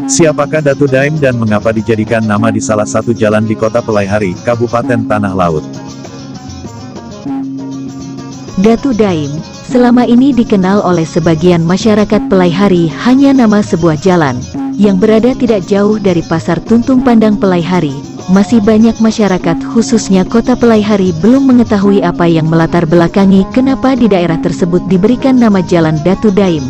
Siapakah Datu Daim dan mengapa dijadikan nama di salah satu jalan di Kota Pelaihari, Kabupaten Tanah Laut? Datu Daim, selama ini dikenal oleh sebagian masyarakat Pelaihari hanya nama sebuah jalan, yang berada tidak jauh dari Pasar Tuntung Pandang Pelaihari. Masih banyak masyarakat khususnya Kota Pelaihari belum mengetahui apa yang melatar belakangi kenapa di daerah tersebut diberikan nama Jalan Datu Daim.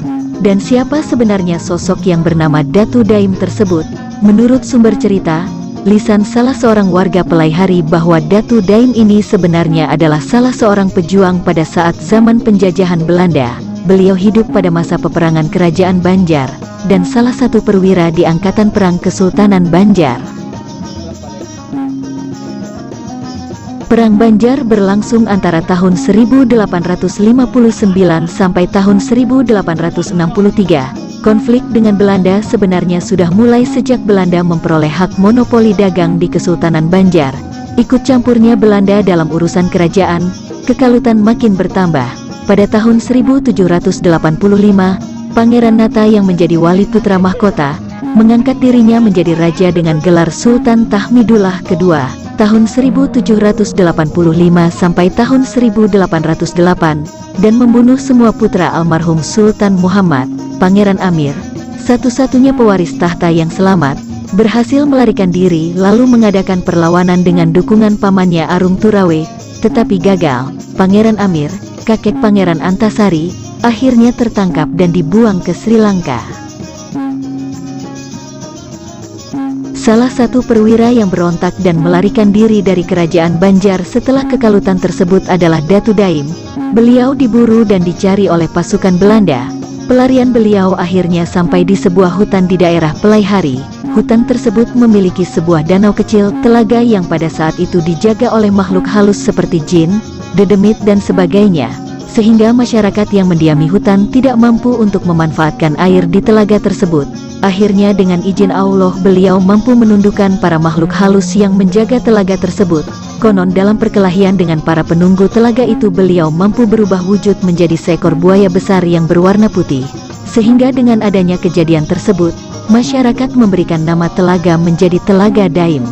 Dan siapa sebenarnya sosok yang bernama Datu Daim tersebut? Menurut sumber cerita, lisan salah seorang warga Pelaihari bahwa Datu Daim ini sebenarnya adalah salah seorang pejuang pada saat zaman penjajahan Belanda. Beliau hidup pada masa peperangan Kerajaan Banjar, dan salah satu perwira di Angkatan Perang Kesultanan Banjar. Perang Banjar berlangsung antara tahun 1859 sampai tahun 1863. Konflik dengan Belanda sebenarnya sudah mulai sejak Belanda memperoleh hak monopoli dagang di Kesultanan Banjar. Ikut campurnya Belanda dalam urusan kerajaan, kekalutan makin bertambah. Pada tahun 1785, Pangeran Nata yang menjadi wali putra mahkota, mengangkat dirinya menjadi raja dengan gelar Sultan Tahmidullah II. Tahun 1785 sampai tahun 1808, dan membunuh semua putra almarhum Sultan Muhammad. Pangeran Amir, satu-satunya pewaris tahta yang selamat, berhasil melarikan diri lalu mengadakan perlawanan dengan dukungan pamannya Arung Turawe, tetapi gagal. Pangeran Amir, kakek Pangeran Antasari, akhirnya tertangkap dan dibuang ke Sri Lanka. Salah satu perwira yang berontak dan melarikan diri dari kerajaan Banjar setelah kekalutan tersebut adalah Datu Daim. Beliau diburu dan dicari oleh pasukan Belanda. Pelarian beliau akhirnya sampai di sebuah hutan di daerah Pelaihari. Hutan tersebut memiliki sebuah danau kecil, telaga yang pada saat itu dijaga oleh makhluk halus seperti jin, dedemit dan sebagainya, sehingga masyarakat yang mendiami hutan tidak mampu untuk memanfaatkan air di telaga tersebut. Akhirnya dengan izin Allah beliau mampu menundukkan para makhluk halus yang menjaga telaga tersebut. Konon dalam perkelahian dengan para penunggu telaga itu beliau mampu berubah wujud menjadi seekor buaya besar yang berwarna putih. Sehingga dengan adanya kejadian tersebut, masyarakat memberikan nama telaga menjadi Telaga Daim.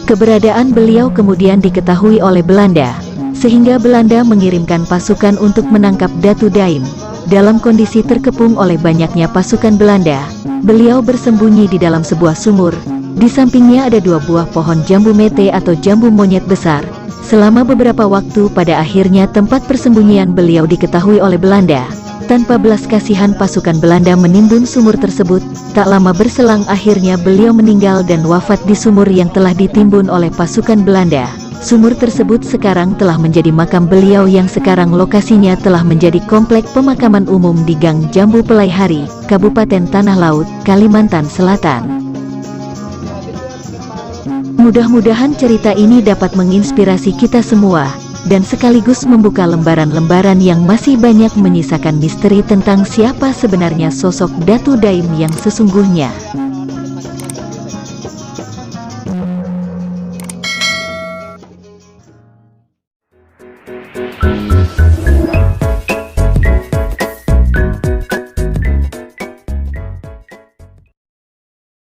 Keberadaan beliau kemudian diketahui oleh Belanda, sehingga Belanda mengirimkan pasukan untuk menangkap Datu Daim. Dalam kondisi terkepung oleh banyaknya pasukan Belanda, beliau bersembunyi di dalam sebuah sumur. Di sampingnya ada dua buah pohon jambu mete atau jambu monyet besar. Selama beberapa waktu pada akhirnya tempat persembunyian beliau diketahui oleh Belanda. Tanpa belas kasihan pasukan Belanda menimbun sumur tersebut. Tak lama berselang akhirnya beliau meninggal dan wafat di sumur yang telah ditimbun oleh pasukan Belanda. Sumur tersebut sekarang telah menjadi makam beliau yang sekarang lokasinya telah menjadi komplek pemakaman umum di Gang Jambu Pelaihari, Kabupaten Tanah Laut, Kalimantan Selatan. Mudah-mudahan cerita ini dapat menginspirasi kita semua, dan sekaligus membuka lembaran-lembaran yang masih banyak menyisakan misteri tentang siapa sebenarnya sosok Datu Daim yang sesungguhnya.